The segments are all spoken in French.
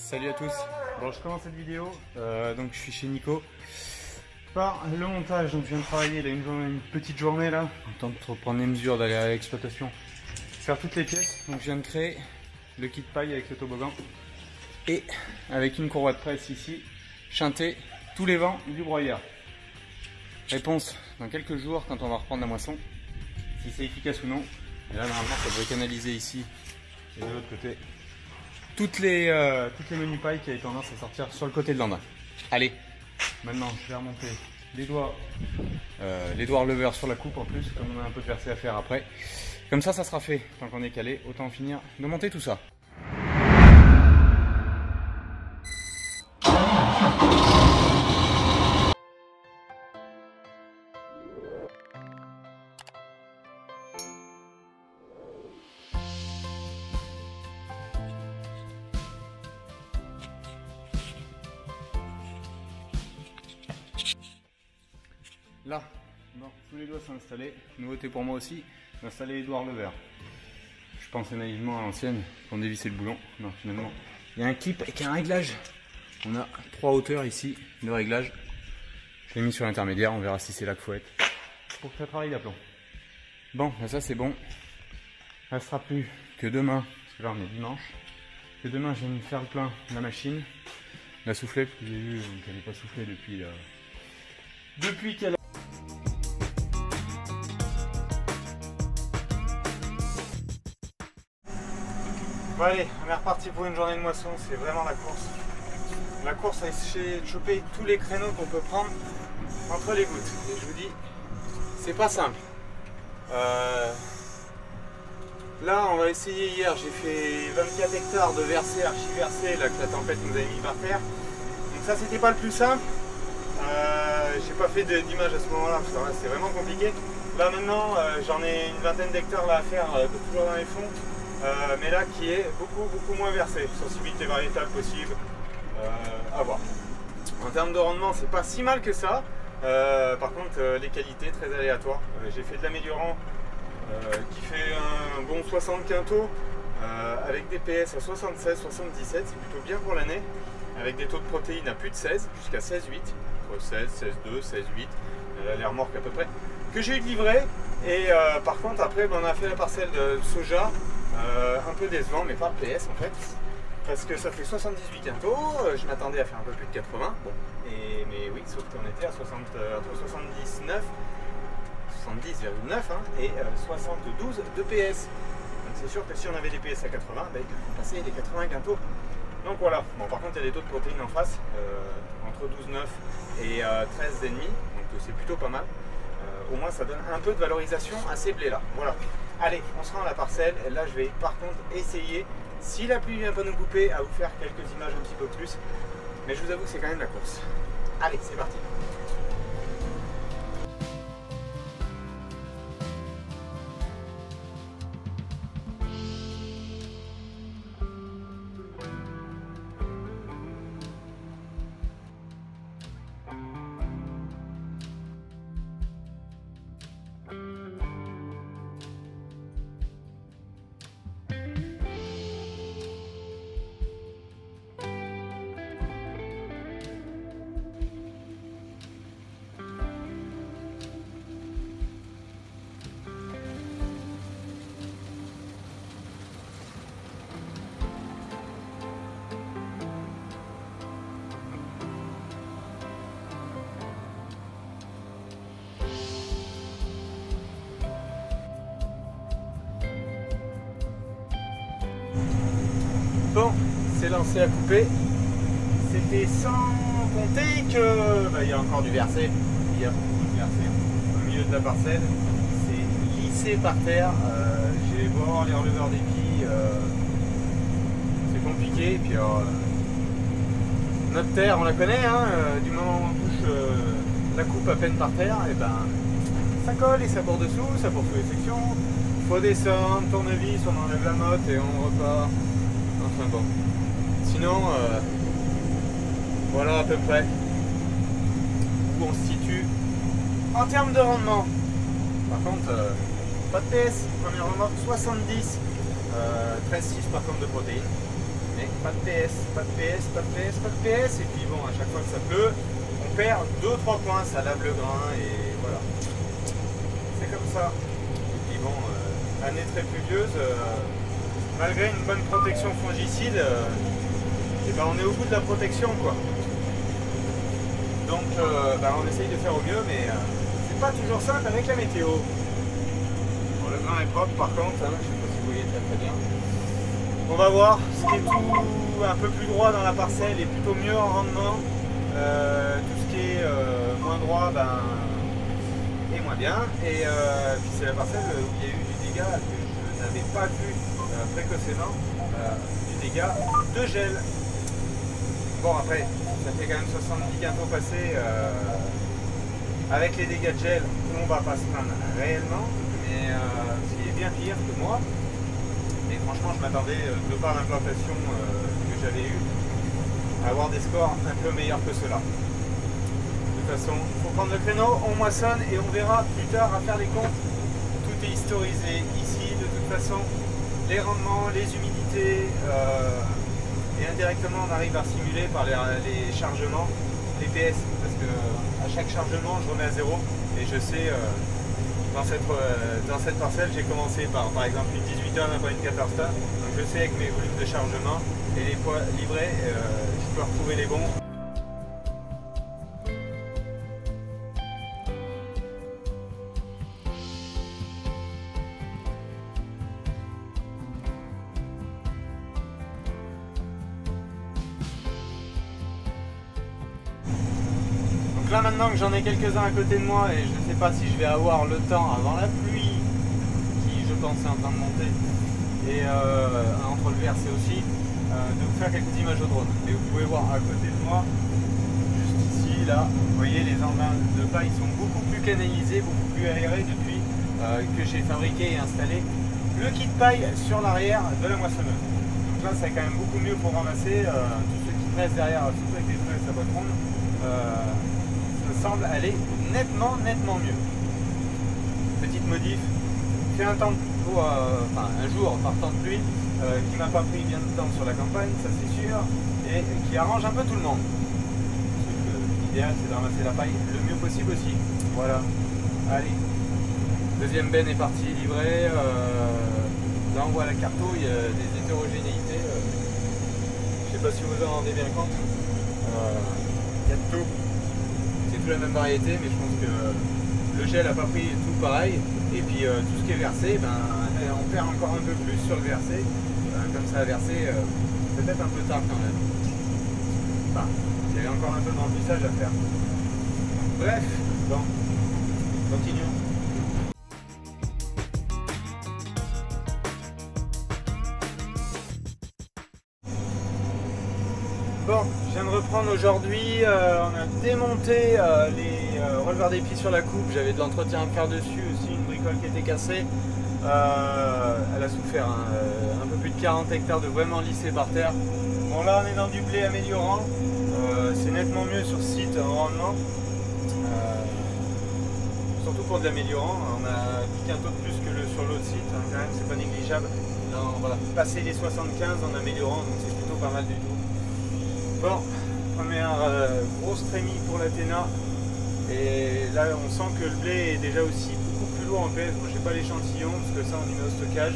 Salut à tous. Bon, je commence cette vidéo. Donc je suis chez Nico. Par le montage, donc je viens de travailler là, une petite journée là, en temps de reprendre les mesures, d'aller à l'exploitation, faire toutes les pièces. Donc je viens de créer le kit paille avec le toboggan et avec une courroie de presse ici, chanter tous les vents du broyeur. Réponse dans quelques jours quand on va reprendre la moisson, si c'est efficace ou non. Et là normalement ça devrait canaliser ici et de l'autre côté toutes les menus pailles qui avaient tendance à sortir sur le côté de l'andin. Allez, maintenant je vais remonter les doigts releveurs sur la coupe en plus, comme on a un peu de versé à faire après. Comme ça sera fait. Tant qu'on est calé, autant finir de monter tout ça. Là, bon, tous les doigts sont installés. Nouveauté pour moi aussi, d'installer les doigts releveurs. Je pensais naïvement à l'ancienne, qu'on dévissait le boulon. Non, finalement, il y a un clip avec un réglage. On a 3 hauteurs ici de réglage. Je l'ai mis sur l'intermédiaire, on verra si c'est là qu'il faut être pour que ça travaille d'aplomb. Bon, ben ça c'est bon. Il ne restera plus que demain, parce que là on est dimanche, que demain je viens de faire le plein de la machine. La soufflette, vous avez vu qu'elle n'est pas soufflée depuis qu'elle a... Bon allez, on est reparti pour une journée de moisson, c'est vraiment la course. La course à essayer de choper tous les créneaux qu'on peut prendre entre les gouttes. Et je vous dis, c'est pas simple. Là, on va essayer hier, j'ai fait 24 hectares de versés, archi-versés, là que la tempête nous avait mis par terre. Donc ça, c'était pas le plus simple. J'ai pas fait d'image à ce moment-là, parce que c'est vraiment compliqué. Là maintenant, j'en ai une vingtaine d'hectares là à faire, toujours dans les fonds. Mais là qui est beaucoup moins versé, sensibilité variétale possible, à voir. En termes de rendement, c'est pas si mal que ça. Par contre, les qualités très aléatoires. J'ai fait de l'améliorant qui fait un bon 60 quintaux avec des PS à 76, 77, c'est plutôt bien pour l'année, avec des taux de protéines à plus de 16, jusqu'à 16,8, entre 16, 16,2, 16,8, les remorques à peu près, que j'ai eu de livrer. Et par contre, après, on a fait la parcelle de soja. Un peu décevant, mais pas PS en fait, parce que ça fait 78 quintaux, je m'attendais à faire un peu plus de 80, bon, mais oui, sauf qu'on était à 60, entre 79, 70,9 hein, et 72 de PS. Donc c'est sûr que si on avait des PS à 80, ben, on passait les 80 quintaux. Donc voilà, bon par contre il y a des taux de protéines en face, entre 12,9 et 13,5, donc c'est plutôt pas mal. Au moins ça donne un peu de valorisation à ces blés là, voilà. Allez, on se rend à la parcelle, et là je vais par contre essayer, si la pluie vient pas nous couper, à vous faire quelques images un petit peu plus, mais je vous avoue que c'est quand même la course. Allez, c'est parti. Bon, c'est lancé à couper. C'était sans compter que il y a encore du versé. Il y a beaucoup de versé au milieu de la parcelle. C'est lissé par terre. J'ai beau avoir les releveurs d'épis. C'est compliqué. Et puis notre terre, on la connaît. Hein, du moment où on touche la coupe à peine par terre, et ben ça colle et ça court dessous, ça court sous les sections. Faut descendre, tournevis, on enlève la motte et on repart. Enfin bon. Sinon, voilà à peu près où on se situe en termes de rendement. Par contre, pas de PS, première remorque 70, 13,6 par contre de protéines. mais pas de PS, pas de PS, pas de PS, pas de PS. Et puis bon, à chaque fois que ça pleut, on perd 2-3 points, ça lave le grain et voilà. C'est comme ça. Et puis bon, année très pluvieuse, malgré une bonne protection fongicide, et ben on est au bout de la protection quoi. Donc on essaye de faire au mieux, mais c'est pas toujours simple avec la météo. Bon, le grain est propre par contre, hein, je sais pas si vous voyez très bien. On va voir, ce qui est tout un peu plus droit dans la parcelle est plutôt mieux en rendement. Tout ce qui est moins droit est moins bien. Et puis c'est la parcelle où il y a eu du dégât que je n'avais pas vu précocement, du dégât de gel. Bon après, ça fait quand même 70 quintaux passés avec les dégâts de gel, on va pas se plaindre réellement, mais ce qui est bien pire que moi. Et franchement, je m'attendais, de par l'implantation que j'avais eue, à avoir des scores un peu meilleurs que cela. De toute façon, il faut prendre le créneau, on moissonne et on verra plus tard à faire les comptes. Tout est historisé ici, de toute façon, les rendements, les humidités, et indirectement on arrive à simuler par les chargements, les PS, parce que à chaque chargement, je remets à zéro et je sais... dans cette parcelle, j'ai commencé par exemple une 18 tonnes, après une 14 tonnes. Donc je sais avec mes volumes de chargement et les poids livrés, je peux retrouver les bons. Donc là maintenant que j'en ai quelques-uns à côté de moi et je ne sais pas si je vais avoir le temps avant la pluie qui je pense est en train de monter et entre le versé aussi de vous faire quelques images au drone. Et vous pouvez voir à côté de moi, juste ici, là, vous voyez les engins de paille sont beaucoup plus canalisés, beaucoup plus aérés depuis que j'ai fabriqué et installé le kit paille sur l'arrière de la moissonneuse. Donc là c'est quand même beaucoup mieux pour ramasser tous ceux qui pressent derrière, surtout avec les pneus et sa boîte ronde. Semble aller nettement mieux. Petite modif, fait un temps de un jour par temps de pluie qui m'a pas pris bien de temps sur la campagne, ça c'est sûr, et qui arrange un peu tout le monde. L'idéal c'est de ramasser la paille le mieux possible aussi. Voilà. Allez. Deuxième benne est partie livrée. Là on voit la carto, il y a des hétérogénéités. Je sais pas si vous en rendez bien compte. Il y a de tout. La même variété, mais je pense que le gel n'a pas pris tout pareil, et puis tout ce qui est versé, on perd encore un peu plus sur le versé, comme ça a versé peut-être un peu tard quand même. Enfin, il y avait encore un peu de remplissage à faire. Bref, bon, continuons. Bon, je viens de reprendre aujourd'hui, on a démonté les releveurs d'épi sur la coupe, j'avais de l'entretien à faire dessus aussi, une bricole qui était cassée, elle a souffert un peu plus de 40 hectares de vraiment lissé par terre. Bon là on est dans du blé améliorant, c'est nettement mieux sur ce site en rendement, surtout pour de l'améliorant, on a 10 quintaux de plus que sur l'autre site, hein, quand même c'est pas négligeable, là, on va passer les 75 en améliorant, donc c'est plutôt pas mal du tout. Bon, première grosse trémie pour l'Athéna, et là on sent que le blé est déjà aussi beaucoup plus lourd en PS. Moi j'ai pas l'échantillon parce que ça on y met au stockage,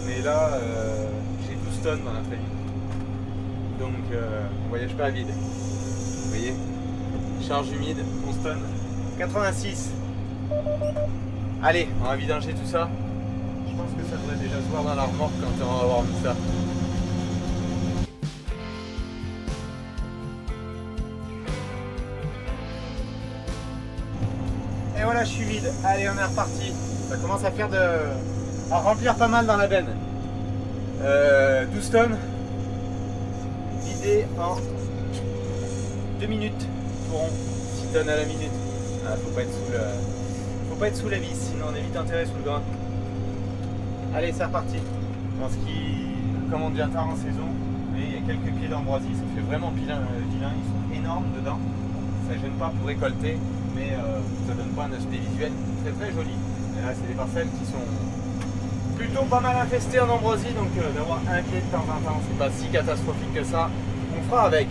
mais là j'ai 12 tonnes dans la trémie, donc on voyage pas à vide. Vous voyez, charge humide, 11 tonnes, 86. Allez, on va vidanger tout ça. Je pense que ça devrait déjà se voir dans la remorque quand on va avoir mis ça. Et voilà, je suis vide. Allez, on est reparti. Ça commence à remplir pas mal dans la benne. 12 tonnes. Vidé en 2 minutes. Pour 6 tonnes à la minute. Ah, faut pas être sous la vis, sinon on est vite enterré sous le grain. Allez, c'est reparti. Dans ce qui, comme on devient tard en saison, il y a quelques pieds d'ambroisie, ça fait vraiment vilain, ils sont énormes dedans. Ça ne gêne pas pour récolter, mais ça donne pas un aspect visuel très joli. Et là, c'est des parcelles qui sont plutôt pas mal infesté en ambroisie, donc d'avoir un pied de temps en temps, c'est pas si catastrophique que ça. On fera avec.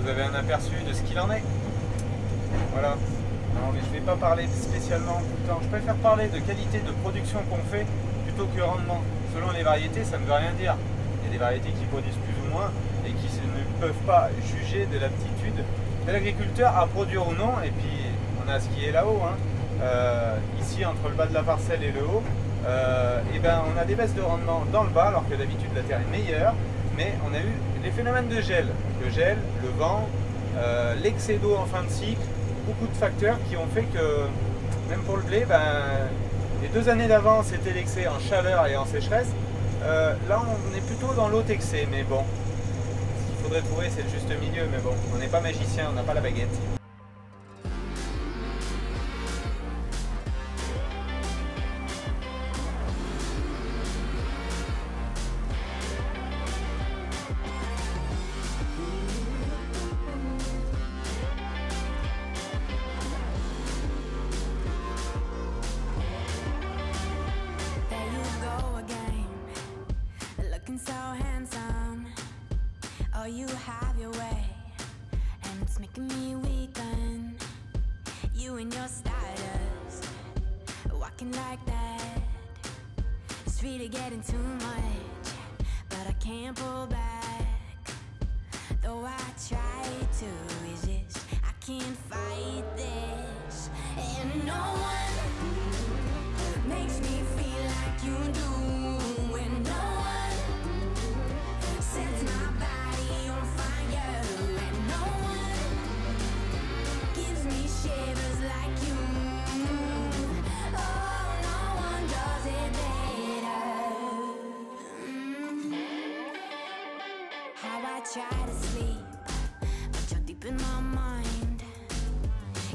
Vous avez un aperçu de ce qu'il en est. Voilà. Alors, mais je ne vais pas parler spécialement tout le temps. Je préfère parler de qualité de production qu'on fait plutôt que rendement. Selon les variétés, ça ne veut rien dire. Il y a des variétés qui produisent plus ou moins et qui ne peuvent pas juger de l'aptitude de l'agriculteur à produire ou non. Et puis, on a ce qui est là-haut. Hein. Ici, entre le bas de la parcelle et le haut, et ben, on a des baisses de rendement dans le bas, alors que d'habitude la terre est meilleure. Mais on a eu les phénomènes de gel, le gel, le vent, l'excès d'eau en fin de cycle, beaucoup de facteurs qui ont fait que, même pour le blé, les 2 années d'avant c'était l'excès en chaleur et en sécheresse. Là on est plutôt dans l'autre excès, mais bon, ce qu'il faudrait trouver c'est le juste milieu, mais bon, on n'est pas magicien, on n'a pas la baguette. So handsome, oh you have your way, and it's making me weaken. You and your stylist, walking like that, it's really getting too much, but I can't pull back. Though I try to resist, I can't fight this, and no one makes me feel like you do. Try to sleep, but you're deep in my mind.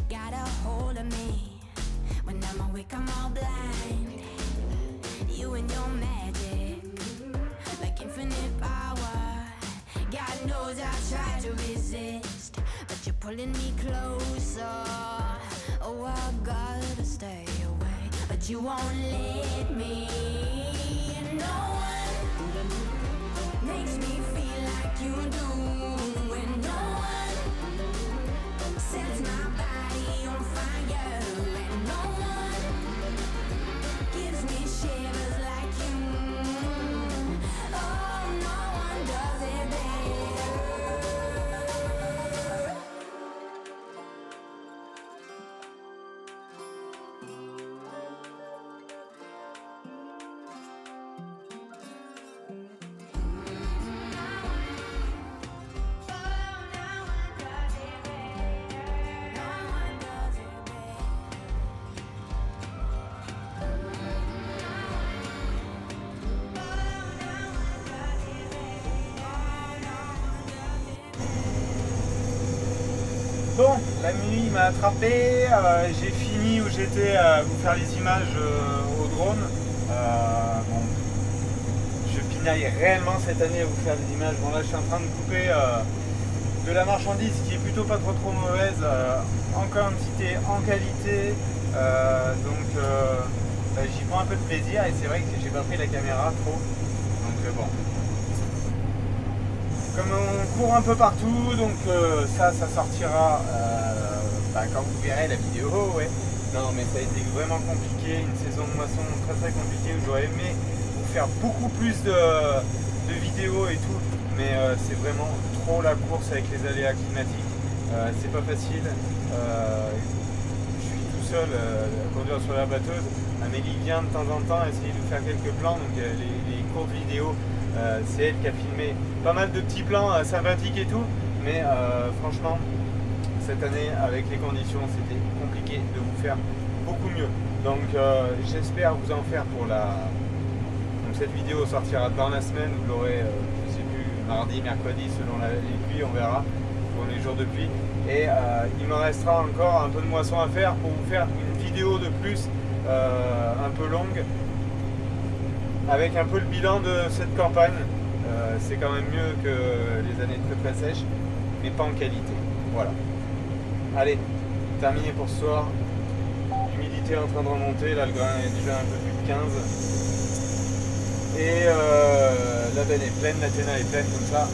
Got a hold of me. When I'm awake, I'm all blind. You and your magic, like infinite power. God knows I try to resist, but you're pulling me closer. Oh, I gotta stay away, but you won't let me. No one makes me feel like you do, and no one sets my body on fire, and no one gives me shivers like you. Oh, no one does it better. Bon, la nuit m'a attrapé, j'ai fini où j'étais à vous faire les images au drone. Bon, je pinaille réellement cette année à vous faire des images. Bon là je suis en train de couper de la marchandise qui est plutôt pas trop mauvaise, en quantité, en qualité. Donc j'y prends un peu de plaisir et c'est vrai que j'ai pas pris la caméra trop. Donc bon. Comme on court un peu partout, donc ça sortira quand vous verrez la vidéo, ouais. Non mais ça a été vraiment compliqué, une saison de moisson très compliquée où j'aurais aimé vous faire beaucoup plus de vidéos et tout, mais c'est vraiment trop la course avec les aléas climatiques, c'est pas facile. Je suis tout seul à conduire sur la batteuse. Amélie vient de temps en temps essayer de faire quelques plans, donc les courtes vidéos, c'est elle qui a filmé pas mal de petits plans sympathiques et tout, mais franchement cette année avec les conditions c'était compliqué de vous faire beaucoup mieux. Donc j'espère vous en faire pour la... Donc cette vidéo sortira dans la semaine, vous l'aurez je sais plus, mardi, mercredi selon les pluies, on verra, pour les jours de pluie. Et il me restera encore un peu de moisson à faire pour vous faire une vidéo de plus un peu longue avec un peu le bilan de cette campagne. C'est quand même mieux que les années très très sèches, mais pas en qualité. Voilà. Allez, terminé pour ce soir. L'humidité est en train de remonter, là le grain est déjà un peu plus de 15. Et la benne est pleine, la téna est pleine comme ça.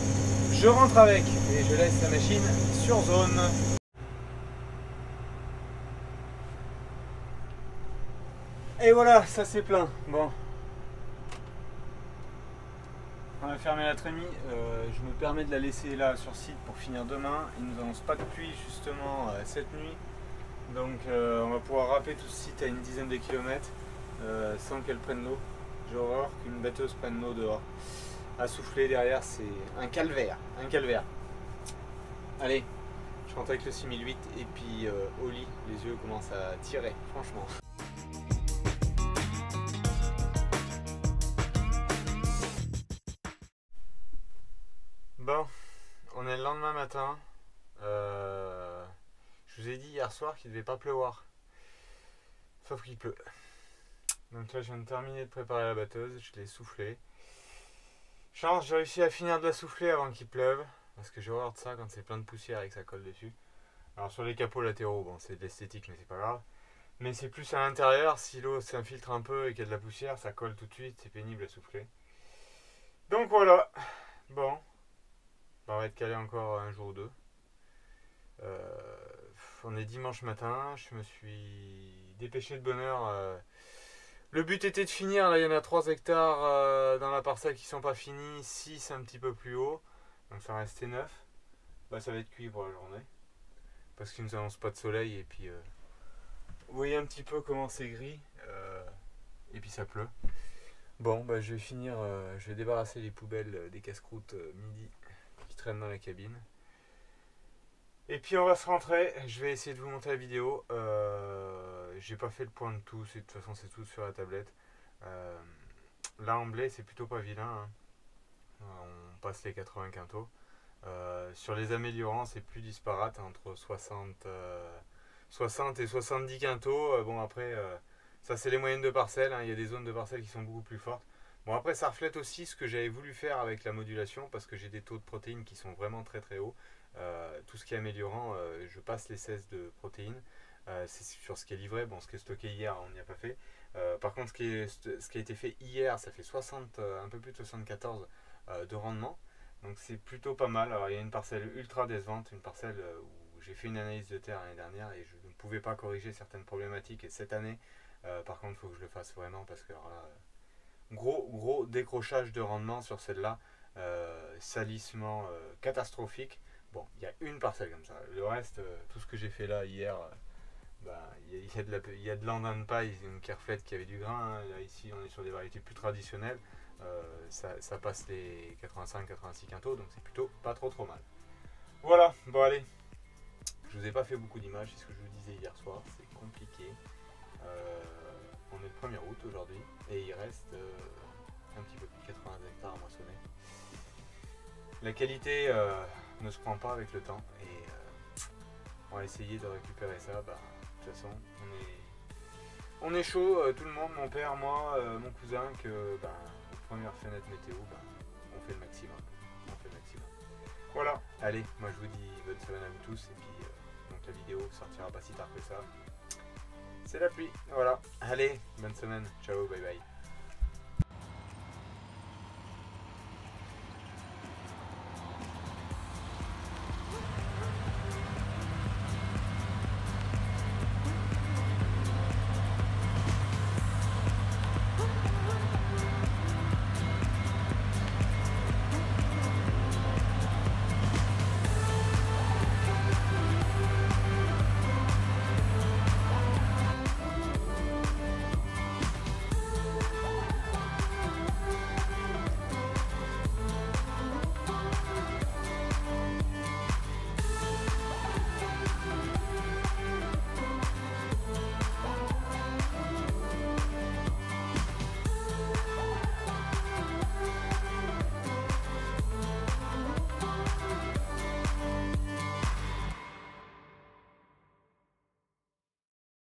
Je rentre avec et je laisse la machine sur zone. Et voilà, ça c'est plein. Bon. On va fermer la trémie, je me permets de la laisser là sur site pour finir demain. Il ne nous annonce pas de pluie justement cette nuit. Donc on va pouvoir râper tout ce site à une dizaine de kilomètres sans qu'elle prenne l'eau. J'ai horreur qu'une batteuse prenne l'eau dehors. À souffler derrière, c'est un calvaire, un calvaire. Allez, je rentre avec le 6008 et puis au lit, les yeux commencent à tirer, franchement. Bon, on est le lendemain matin. Je vous ai dit hier soir qu'il ne devait pas pleuvoir. Sauf qu'il pleut. Donc là, je viens de terminer de préparer la batteuse. Je l'ai soufflée. Chance, j'ai réussi à finir de la souffler avant qu'il pleuve. Parce que j'ai horreur de ça quand c'est plein de poussière et que ça colle dessus. Alors sur les capots latéraux, bon, c'est de l'esthétique, mais c'est pas grave. Mais c'est plus à l'intérieur. Si l'eau s'infiltre un peu et qu'il y a de la poussière, ça colle tout de suite. C'est pénible à souffler. Donc voilà. Bon. On va être calé encore un jour ou deux. On est dimanche matin, je me suis dépêché de bonne heure. Le but était de finir, là il y en a 3 hectares dans la parcelle qui sont pas finis, 6 un petit peu plus haut, donc ça restait 9. Bah, ça va être cuit pour la journée, parce qu'ils ne nous annoncent pas de soleil et puis vous voyez un petit peu comment c'est gris, et puis ça pleut. Bon, bah, je vais finir, je vais débarrasser les poubelles des casse-croûtes midi qui traînent dans la cabine. Et puis on va se rentrer, je vais essayer de vous montrer la vidéo. J'ai pas fait le point de tout, de toute façon c'est tout sur la tablette. Là en blé c'est plutôt pas vilain, hein. On passe les 80 quintaux. Sur les améliorants c'est plus disparate, entre 60 et 70 quintaux. Bon après ça c'est les moyennes de parcelles, hein. Il y a des zones de parcelles qui sont beaucoup plus fortes. Bon après ça reflète aussi ce que j'avais voulu faire avec la modulation, parce que j'ai des taux de protéines qui sont vraiment très très hauts. Tout ce qui est améliorant, je passe les 16 de protéines. C'est sur ce qui est livré. Bon, ce qui est stocké hier, on n'y a pas fait. Par contre, ce qui a été fait hier, ça fait 60, un peu plus de 74 de rendement. Donc c'est plutôt pas mal. Alors il y a une parcelle ultra décevante, une parcelle où j'ai fait une analyse de terre l'année dernière et je ne pouvais pas corriger certaines problématiques. Et cette année, par contre, il faut que je le fasse vraiment, parce que alors là, gros décrochage de rendement sur celle-là. Salissement catastrophique. Bon, il y a une parcelle comme ça. Le reste, tout ce que j'ai fait là hier, il y a de l'andin de paille qui reflète qu'il y avait du grain, hein. Là ici on est sur des variétés plus traditionnelles. Ça passe les 85-86 quintaux, donc c'est plutôt pas trop mal. Voilà, bon allez. Je vous ai pas fait beaucoup d'images, c'est ce que je vous disais hier soir, c'est compliqué. On est le 1er août aujourd'hui et il reste un petit peu plus de 80 hectares à moissonner. La qualité ne se prend pas avec le temps et on va essayer de récupérer ça. Bah, de toute façon on est chaud, tout le monde, mon père, moi, mon cousin, que aux premières fenêtres météo, on fait le maximum. Voilà, allez, moi je vous dis bonne semaine à vous tous et puis donc la vidéo sortira pas si tard que ça. C'est la pluie, voilà. Allez, bonne semaine, ciao, bye bye.